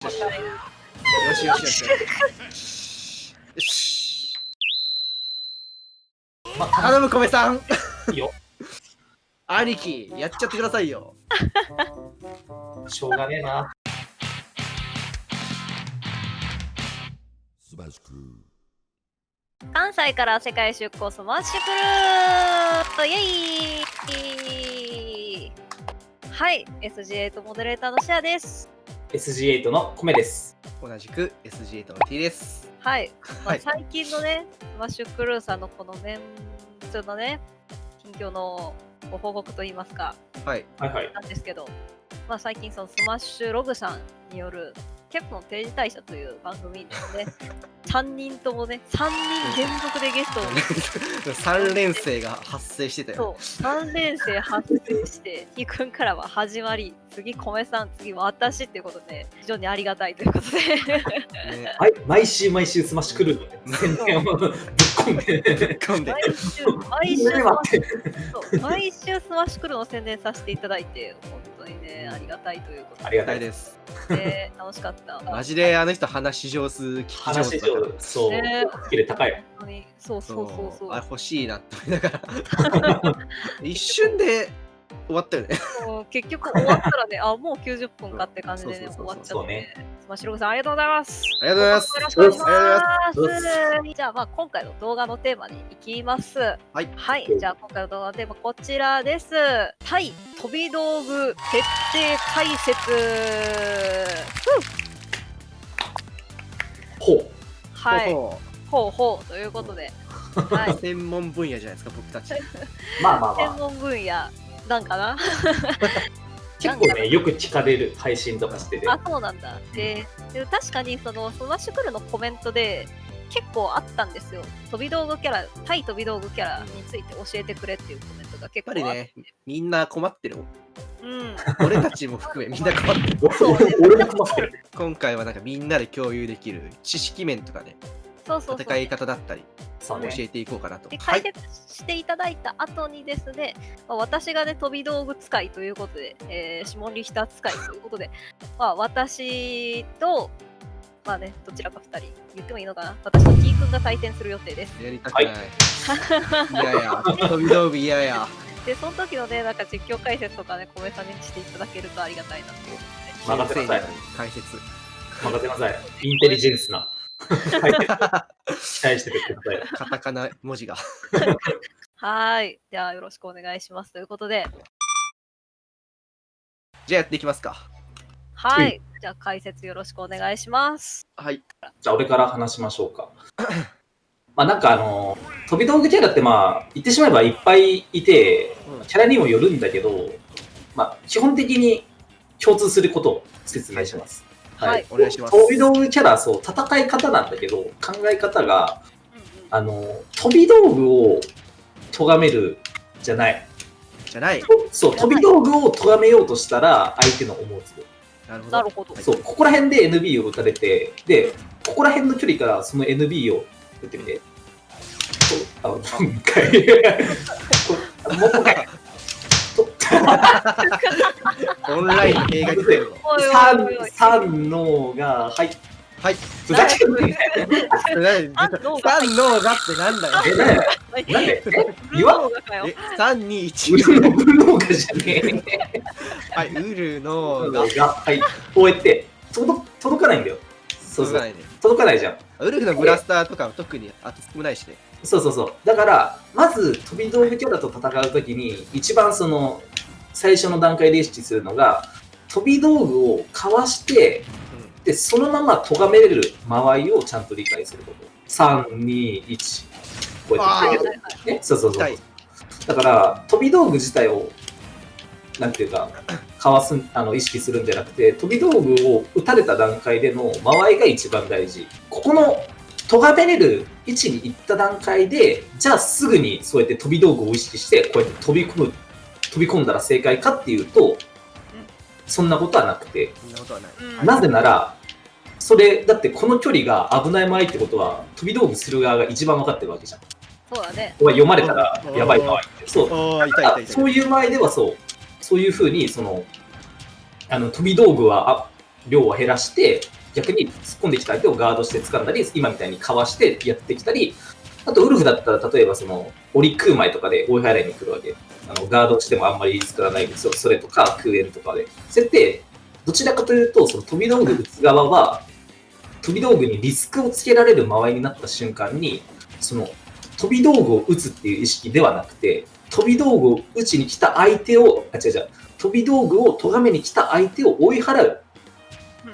よしよしよしよしよし。頼む米さん。いいよ。兄貴やっちゃってくださいよ。しょうがねえな。関西から世界出向スマッシュクルーイエイ。はい、SG8 モデレーターのシアです。SG8 の米です。同じく SG8 の T です。はい、はい、最近のね、スマッシュクルーさんのこのメンツのね、近況のご報告といいますか、はいなんですけど、最近そのスマッシュログさんによるケプの定時退社という番組ですね、3人ともね、3人連続でゲストを3連星が発生してたよ。そう、3連星発生して、T 君からは始まり、次、米さん、次、私っていうことで、非常にありがたいということで。ね、はい、毎週スマッシュクルーの宣伝をぶっ込んで、毎週スマッシュクルーの宣伝させていただいて、本当にね、ありがたいということで。ありがたいです。楽しかった。マジであの人話上手、聞き上手だから。そう、スキル高い。本当にそう。あれ欲しいなって思いながら。一瞬で終わったよね。結局終わったらね、もう90分かって感じでね、終わっちゃって。スマッシュログさん、ありがとうございます。ありがとうございます。よろしくお願いします。じゃあ、今回の動画のテーマに行きます。はい。じゃあ、今回の動画のテーマ、こちらです。対飛び道具徹底解説。ほう。はい。ほうということで。はい。専門分野じゃないですか、僕たち。専門分野なんかな。結構ね、よく聞かれる配信とかしてて。そうなんだ。で確かにそのスマッシュクルーのコメントで結構あったんですよ。飛び道具キャラ、対飛び道具キャラについて教えてくれっていうコメントが結構あって。やっぱりね、みんな困ってるもん。うん。俺たちも含めみんな困ってる。俺も困ってる。今回はなんかみんなで共有できる知識面とかね、戦い方だったり教えていこうかなと。解説していただいた後にですね、私がね飛び道具使いということで、下リヒター使いということで、私とどちらか2人言ってもいいのかな、私と T 君が対戦する予定です。やりたくない。いやいや、飛び道具嫌や。で、その時のね、なんか実況解説とかね、米さんにしていただけるとありがたいなっていうことで。任せなさい。解説。任せなさい。インテリジェンスな。期待しててください。カタカナ文字が。はい。じゃあよろしくお願いしますということで。じゃあやっていきますか。はい。じゃあ解説よろしくお願いします。はい。じゃあ俺から話しましょうか。なんか飛び道具キャラって言ってしまえばいっぱいいて、キャラにもよるんだけど、基本的に共通することを説明します。はい、お願いします。飛び道具キャラ、戦い方なんだけど、考え方が、飛び道具を咎めるじゃない。そう、飛び道具を咎めようとしたら、相手の思うつぼ。なるほど。そう、ここら辺で NB を打たれて、で、ここら辺の距離からその NB を打ってみて。もう一回。オンライン映画来てる3のが、はい。ふざけんなよ。3のがってなんだよ。なんで言わん3、2、1。ウルノーガじゃねえ。はい、ウルノーガ。はい、こうやって届かないんだよ。届かないじゃん。ウルフのブラスターとかは特に少ないしね。そう。だから、まず飛び道具キャラと戦うときに、一番最初の段階で意識するのが、飛び道具をかわして、でそのまま咎めれる間合いをちゃんと理解すること。3、2、1。こうやって。そう。だから、飛び道具自体を、なんていうか、かわす、意識するんじゃなくて、飛び道具を打たれた段階での間合いが一番大事。ここの、咎めれる位置に行った段階で、じゃあすぐにそうやって飛び道具を意識して、こうやって飛び込んだら正解かっていうと、そんなことはなくて、なぜなら、だってこの距離が危ない場合ってことは、飛び道具する側が一番分かってるわけじゃん。そうだね。読まれたらやばい場合って。そういう場合ではそういうふうに、飛び道具は量を減らして、逆に突っ込んできた相手をガードして掴んだり、今みたいにかわしてやってきたり、あとウルフだったら例えばその檻空前とかで追い払いに来るわけ。ガードしてもあんまり作らないんですよ。それとか空縁とかで。それってどちらかというと、その飛び道具打つ側は飛び道具にリスクをつけられる間合いになった瞬間に、その飛び道具を打つっていう意識ではなくて、飛び道具を打ちに来た相手を、飛び道具を咎めに来た相手を追い払う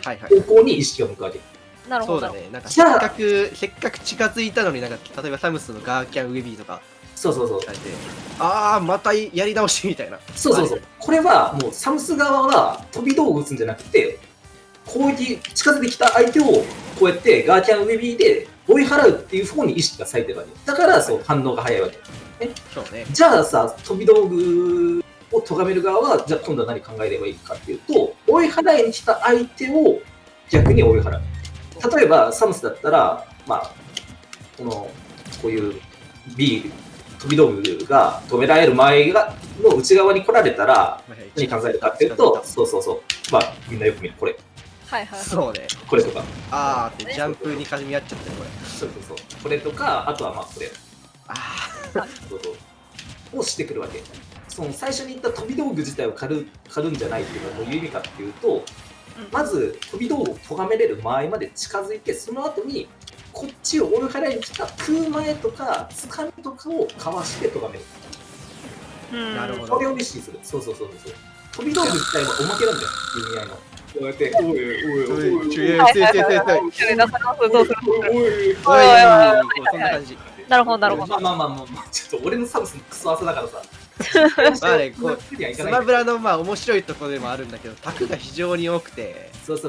方向に意識が向くわけ。なるほど。そうだね。なんかせっかく近づいたのに、なんか例えばサムスのガーキャンウェビーとか。そうああ、またやり直しみたいな。そう。これはもうサムス側は飛び道具を打つんじゃなくて、攻撃近づいてきた相手をこうやってガーキャンウェビーで追い払うっていう方に意識が割いてるわけ。だからそう反応が早いわけ。そうね。じゃあさ、飛び道具を咎める側は、じゃあ今度は何考えればいいかっていうと、追い払いに来た相手を逆に追い払う。例えばサムスだったら、まあ、こういう B 飛び道具が止められる前の内側に来られたら何考えるかっていうと、まあみんなよく見るこれ。そうね。これとか。ああってジャンプに絡み合っちゃってるこれ。そう。これとか、あとはまあこれ。をしてくるわけ。その最初に言った飛び道具自体を狩るんじゃないっていうのはどういう意味かっていうと、まず飛び道具を咎めれる間合いまで近づいて、その後にこっちを追い払いに来た空前とかつかみとかをかわして咎める。なるほど。これを意識する。そう。飛び道具自体はおまけなんだよ、意味合いの。こうやって、おい、そんな感じ。なるほど。まあ、ちょっと俺のサムスのクソ技だからさ。まあね、スマブラのまあ面白いところでもあるんだけど、タクが非常に多くて、そう。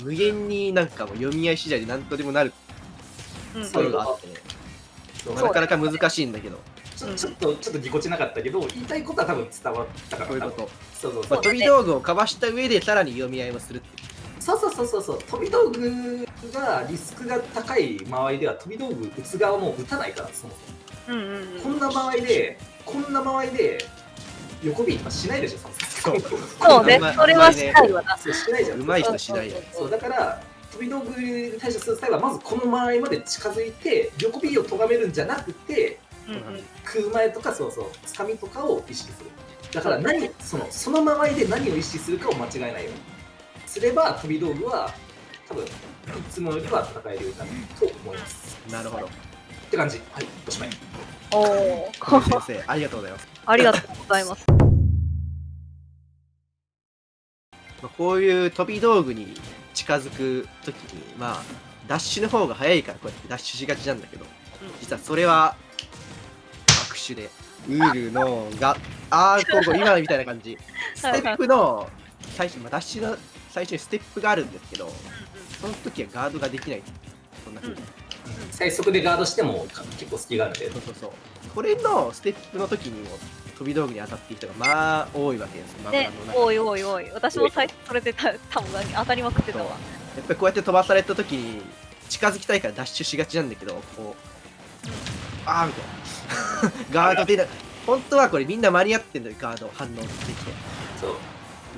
無限になんかもう読み合い次第で何とでもなるところがあってね、なかなか難しいんだけど。ちょっとぎこちなかったけど、言いたいことは多分伝わったから。こういうこと。そう。飛び道具をかわした上でさらに読み合いもするっていう。そう。飛び道具がリスクが高い場合では飛び道具打つ側も打たないから、そもそも。こんな場合で横ビーとかしないでしょ、そうね、それはしないわな。しないじゃん。上手い人しないよ。そうだから飛び道具に対処する際はまずこの間合いまで近づいて横ビーを咎めるんじゃなくて、空前とかつかみとかを意識する。だからその間合いで何を意識するかを間違えないようにすれば飛び道具は多分いつもよりは戦えるようになると思います。なるほど。って感じ。はい、おしまい。先生、ありがとうございます。ありがとうございます。こういう飛び道具に近づくときに、まあ、ダッシュの方が早いからこうやってダッシュしがちなんだけど、実はそれは握手で、ウールのが、今のみたいな感じ。ステップの最初、ダッシュの最初にステップがあるんですけど、その時はガードができない。こんな風に。最速でガードしても結構隙があるんで。そう。これのステップの時にも飛び道具に当たっている人がまあ多いわけですよ。ね、多い。私も最初それで多分当たりまくってたわ。やっぱりこうやって飛ばされた時に近づきたいからダッシュしがちなんだけど、こう、みたいな。ガード出ない。本当はこれみんな間に合ってんだよ、ガード反応できて。そう。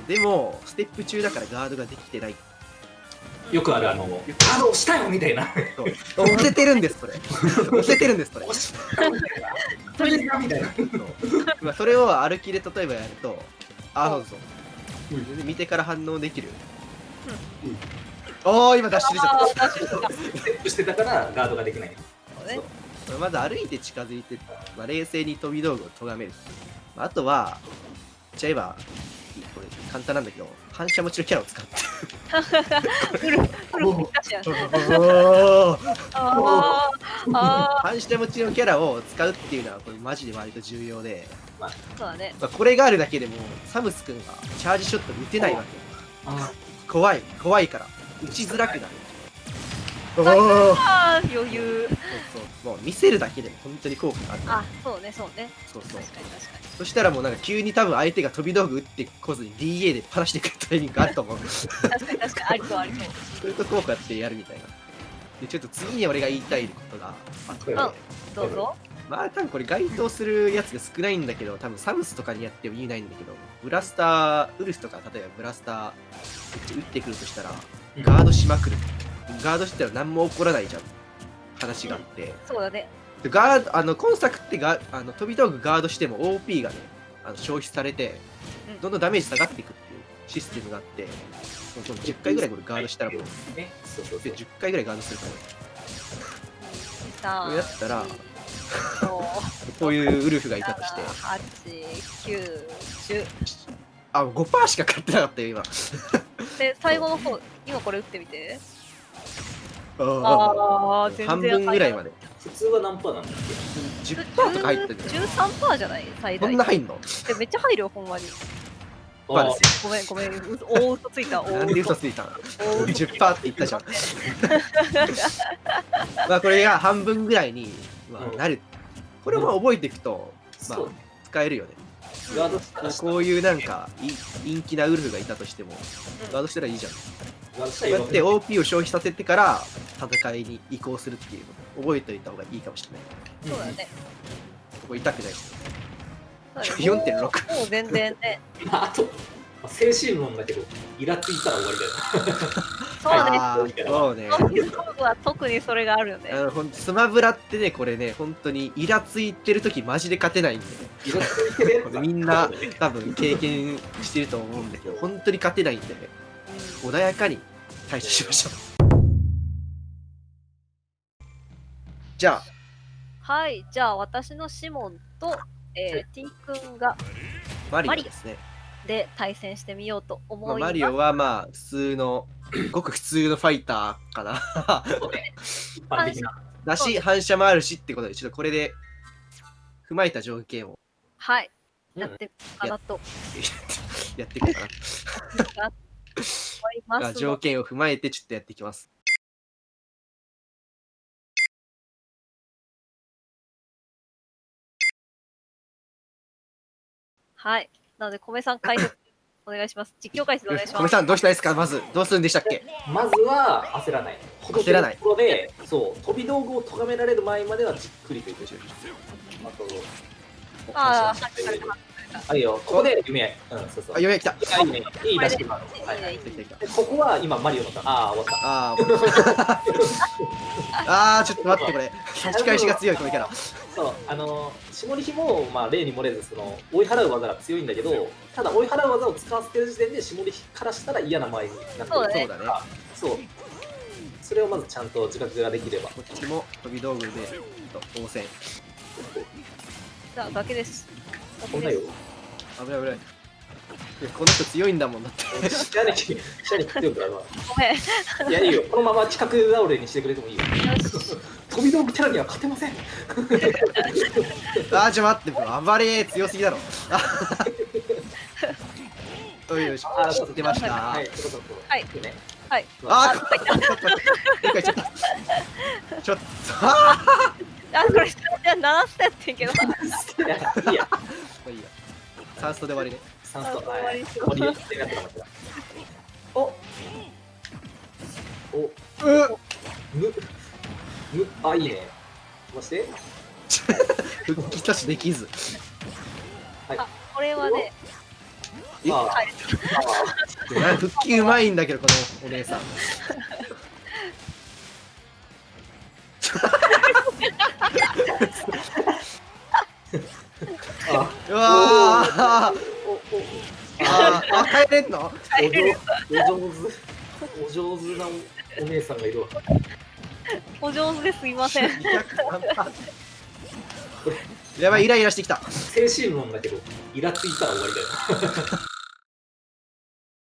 でも、ステップ中だからガードができてない。よくあるガード押したよみたいな。押せてるんです、それ。押せてるんです、それ。それがみたいな。それを歩きで例えばやると、見てから反応できる。今ダッシュ出ちゃった。ステップしてたからガードができない。まず歩いて近づいて、冷静に飛び道具を咎める。あとは、言っちゃえば、これ簡単なんだけど、反射持ちのキャラを使って。反射持ちのキャラを使うっていうのは、これマジで割と重要で、これがあるだけでも、サムス君がチャージショット打てないわけ。怖いから、打ちづらくなる。余裕。もう見せるだけでも本当に効果がある。そうね。そう。そしたらもうなんか急に多分相手が飛び道具打ってこずに DA でパラしてくるタイミングがあると思う。確かにありそう。それと効果ってやるみたいな。でちょっと次に俺が言いたいことがあって、どうぞ。まあ多分これ該当するやつが少ないんだけど、多分サムスとかにやっても意味ないんだけど、ブラスター、ウルフとか例えばブラスターめっちゃ打ってくるとしたら、ガードしまくる。ガードしてたら何も起こらないじゃん。話があって。そうだね。でガード今作って飛び道具ガードしても OP がね、消費されて、どんどんダメージ下がっていくっていうシステムがあって、もう10回ぐらいこれガードしたらもう、ね、そうそうそうで10回ぐらいガードするから、さこれやったら、5、こういうウルフがいたとして、 8、9、10。あ、5% しか買ってなかったよ、今。で、最後の方、今これ打ってみて。あああ、全然半分ぐらいまで。普通は何パーなんだっけ？ 10% とか入ってるんだよ。 13%じゃない最こ大。んな入んの？でめっちゃ入るよ、ほんまに。まあですごめん、ごめん。大嘘ついた。なんで嘘ついたの？大嘘 10% って言ったじゃん。まあこれが半分ぐらいに、まあ、なる。これをまあ覚えていくと、まあそう使えるよね。ガードしたらこういうなんか陰気なウルフがいたとしても、ガードしたらいいじゃん。ガードしたらこうやって OP を消費させてから戦いに移行するっていうのを覚えておいた方がいいかもしれない。そうだね。ここ痛くないし。そうだね4.6もう全然ね。まあ、あと、精神論だけど、イラついたら終わりだよ。そうね。あーそうね。僕は特にそれがあるよね。ほんとスマブラってね、これね、本当にイラついてるときマジで勝てないんでね。イラついてるやつはみんな多分経験してると思うんだけど、本当に勝てないんでね、穏やかに対処しましょう。じゃあ、はい、じゃあ私のシモンと、T 君がマリオですね。で対戦してみようと思まあ、います。マリオはまあ、普通の、ごく普通のファイターかな。そうね。一般的な。だし、反射もあるしってことで、ちょっとこれで踏まえた条件をはい、うんやってみようかなとやっていこうかな。思います条件を踏まえてちょっとやっていきます。はい、なので米さん解説お願いします。実況解説お願いします。小さん、どうしたらいいですか？まず、どうするんでしたっけ？まずは焦らない。焦らないところで、そう、飛び道具を咎められる前まではじっくりといく。あと、ああいいよ、ここで夢合い。うん、そうそう。あ、嫁来た。いいね。いい出し今の。はいはい。でここは今、マリオのターン。ああ、終わった。あーあー、ちょっと待って、これ。差し返しが強い、これから。そう、下りひも、まあ、例に漏れず、追い払う技が強いんだけど、ただ追い払う技を使わせてる時点で、下りからしたら嫌な前になってる。そうだねそうだね。そう。それをまずちゃんと自覚ができれば。こっちも飛び道具で、応戦。じゃあ崖です。こんなよ。危ない危ない。いやこの人強いんだもんだって。知らねえ、知らねえ、強くないわ。ごめん。いや、いいよ。このまま近く倒れにしてくれてもいいよ。よし。飛び道具キャラには勝てません。あー、ちょ待って、暴れ強すぎだろ。おいよし、知ってました。はい、そうそうそう。はいね。はい。あー、ちょっと待って、どっか行っちゃった。ちょっと、ああ、これ、じゃあ7ステやってんけど。いや、いいや。ーいいや。サンストで終わりね。サンスト、終わりにしよう終わりってなったかもしれない。おおあ、いいね。そして、復帰阻止できず。あ、これはね、えまあ、はい復帰うまいんだけど、このお姉さん。うわー帰れんの？お上手なお姉さんがいるわ。お上手ですいません。やばい、イライラしてきた。精神論だけど、イラついたら終わりだよ。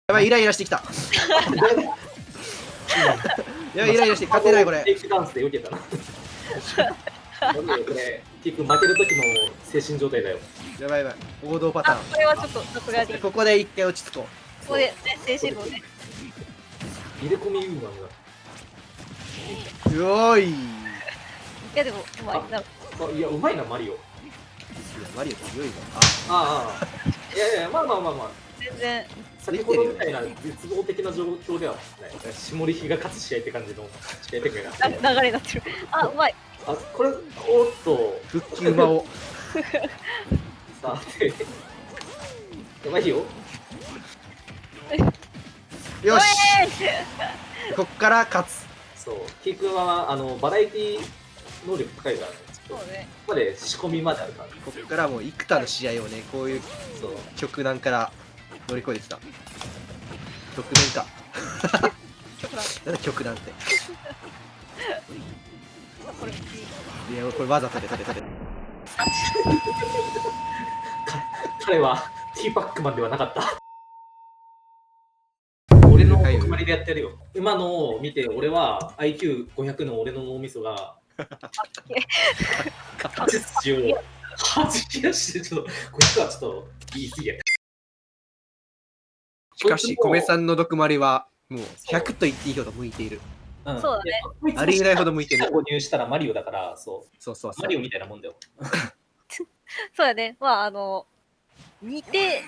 やばい、イライラしてきた。やばい、イライラして、勝てないこれ。テイクダンスでよけたな。なんでこれ、結局負ける時の精神状態だよ。やばいやばい、王道パタあ、これはちょっとさすがに。ーン。ここで一回落ち着こう。ここでね、精神論ね。入れ込みウーマンが。うおい。いいやでも、うまい。いや、うまいな、マリオ。や、マリオ強いわ。ああ、いやいや、まあまあまあまあ。全全然。先ほどみたいな絶望的な状況ではない。下り日が勝つ試合って感じの試合展開があって。流れになってる。あ、うまい。あ、これ、おっと、復帰馬を。さて、やばいよ。よしおいこっから勝つ。そう、キー君はバラエティ能力高いからね。そうね。ここまで仕込みまであるから。こっからもう幾多の試合をね、こういうそう。極難から乗り越えてきた。極難か。なんだ極難って。これ、いや、これわざとで立て。彼はティーパックマンではなかった。俺の決まりでやってるよ。今のを見て、俺は IQ500 の俺の脳みそが、背筋を弾き出して、ちょっと、500はちょっと言い過ぎや。しかし、米さんの毒丸は、もう100と言っていいほど向いている。うんそうだね。ありえないほど向いてる。購入したらマリオだから、そうそうそうマリオみたいなもんだよ。そうだね。まあ、似て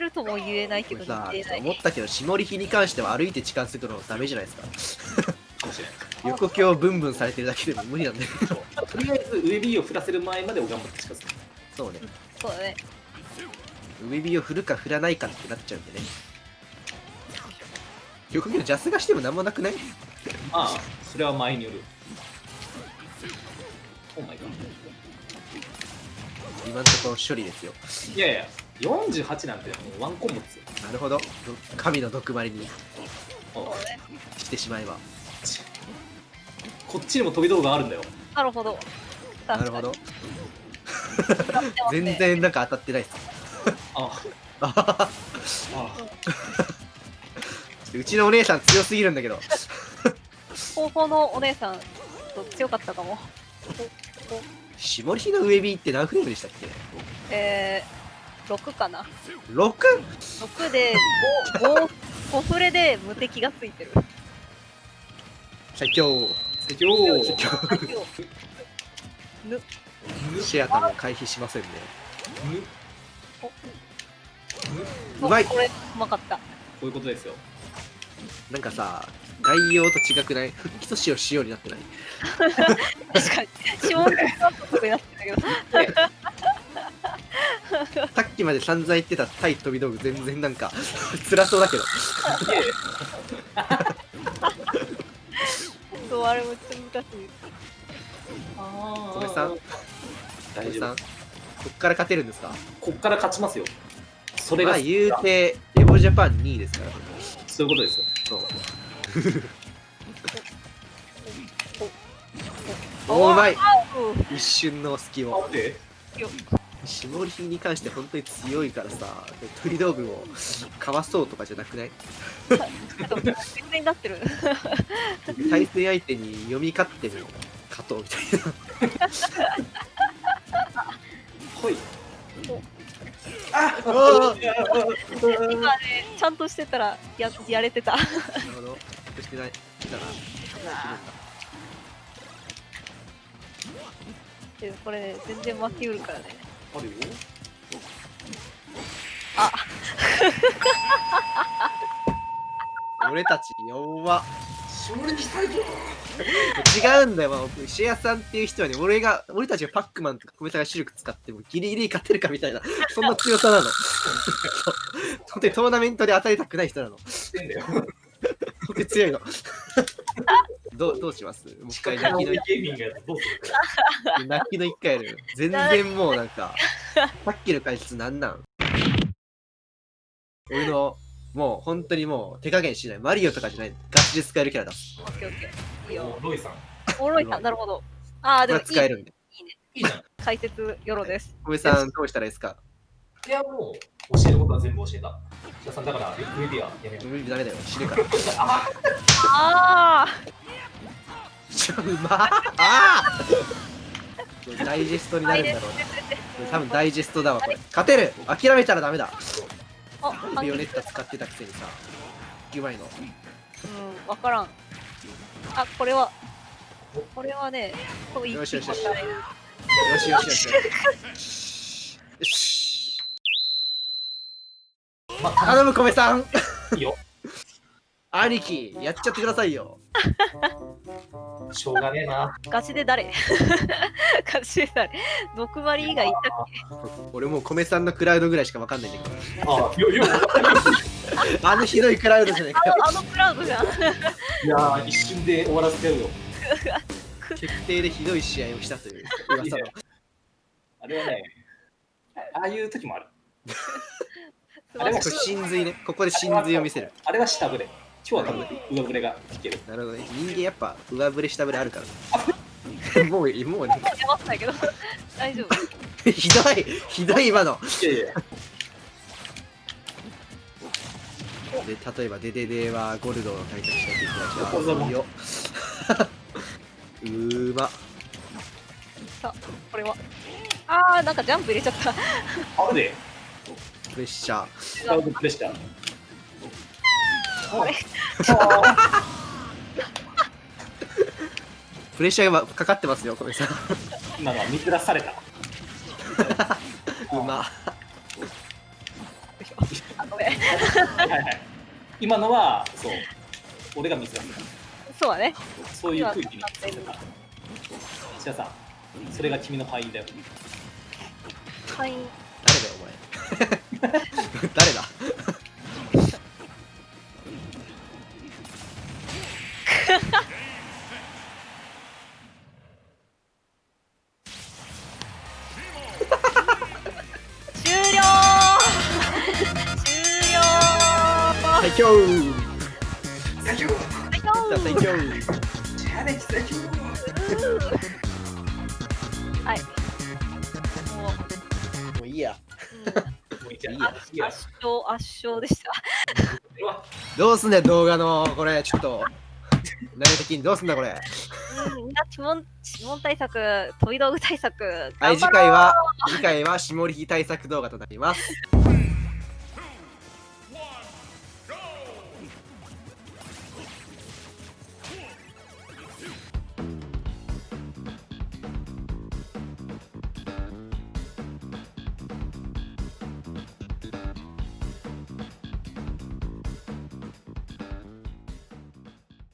るとも言えないけど、これさ似てない。思ったけど、下り日に関しては歩いて近づくのダメじゃないですか。かもしれない。横強ブンブンされてるだけでも無理なんだよ。とりあえず、ウェビーを振らせる前までを頑張って近づく。そうね。そうだね。上火を振るか振らないかってなっちゃうんでね。横強ジャスがしてもなんもなくない？まあ、それは前による。オーマイガー。今のところ処理ですよ。いやいや、48なんてもうワンコンボですよ。なるほど。神の毒丸にそうだね。してしまえば。こっちにも飛び道具があるんだよ。なるほど。なるほど。確かに。全然なんか当たってないっす。ああははあ、うちのお姉さん強すぎるんだけど。後方のお姉さんと強かったかも。絞り火の上火って何フレームでしたっけ6かな。 6？ 6で5フレで無敵がついてる。最強。最強。最強。シェアタも回避しませんね。うまい。これうまかった。こういうことですよ。なんかさ、概要と違くない？復帰としようしようになってない？確かに。下ネタとかになってたけど。さっきまで散々言ってた対飛び道具全然なんか辛そうだけど。そう、あれめっちゃ難しい。小部さん、大丈夫。小部さん、こっから勝てるんですか？こっから勝ちますよ。それが、まあ言うて、エボジャパン2位ですから。そういうことですよ。そう。おうまい。一瞬の隙を。待って。絞り火に関して本当に強いからさ、飛び道具をかわそうとかじゃなくない？全然になってる。対戦相手に読み勝ってる勝とうみたいな。ほい。あ今ね、ちゃんとしてたらやれてた。なるほど。そしてない。来たな。でこれ、ね、全然負けうるからね。あるよ。あ俺たち弱っ。勝利最強。違うんだよ、まあ、シェアさんっていう人はね、俺たちがパックマンとか米さんがシルク使ってもギリギリ勝てるかみたいな、そんな強さなの。そう本当にトーナメントで当たりたくない人なの。してんだよ。本当に強いの。どうします？もう一回泣きのゲーミングやつどうするか。泣きの一回やる。全然もうなんか、さっきの解説なんなん俺の、もう本当にもう手加減しない。マリオとかじゃない。ガチで使えるキャラ出す。オッケーオッケー。いいよ。ロイさん。おもろいか、なるほど。ああ、これでもいいは使えるんで。いいじゃん。解説よろです。米さんどうしたらいいですか？いや、もう、教えることは全部教えた。じゃさん、だから、ウェビアやめよう。無理ダメだよ。死ぬから。ああうまっあーダイジェストになるんだろうね。多分ダイジェストだわ、これ。勝てる諦めたらダメだ。あ、ビオネッタ使ってたくせにさ。うまいの。うん、わからん。あ、これはね、このよしよしよし一個よしよしよしよし。よし。まあ、頼む米さんいいよ。兄貴やっちゃってくださいよ。しょうがねえな。ガチで誰ガチで誰毒針以外いたっ俺もう米さんのクラウドぐらいしかわかんないんだけど、あ、よ、あのひどいクラウドじゃないかよ。あのクラウドじゃん。いやー、一瞬で終わらせてやるよ。決定でひどい試合をしたという噂の。あれはね、ああいう時もある。あれこれ真髄ね。ここで真髄を見せる。あれは下振れ。今日は多分上振れがいける。なるほどね。人間やっぱ上振れ下振れあるからね。もうね。やばったけど大丈夫。ひどい今の。いやいや。で、例えばデデデはゴルドを開拓しなきゃいけないこれだもんよ。うーま。さあこれはなんかジャンプ入れちゃった。あれで、プレッシャー。スカウトプレッシャー。あれプレッシャーがかかってますよ、米さん。今のは見下された。うま。ごめん。はいはい。今のは、そう、俺が見下されそうだね。た。そういう空気にさせた。石田さん、それが君の敗因だよ。はい。誰だよ、お前。誰だ終了終了最強最強最強チャレンジ最強はい。ももういいや。もういいじゃん。いいや圧勝でした。どうすんだよ、動画の、これ、ちょっと。内容的にどうすんだ、これ。みんな指紋対策、飛び道具対策。はい、頑張ろう次回は、下り対策動画となります。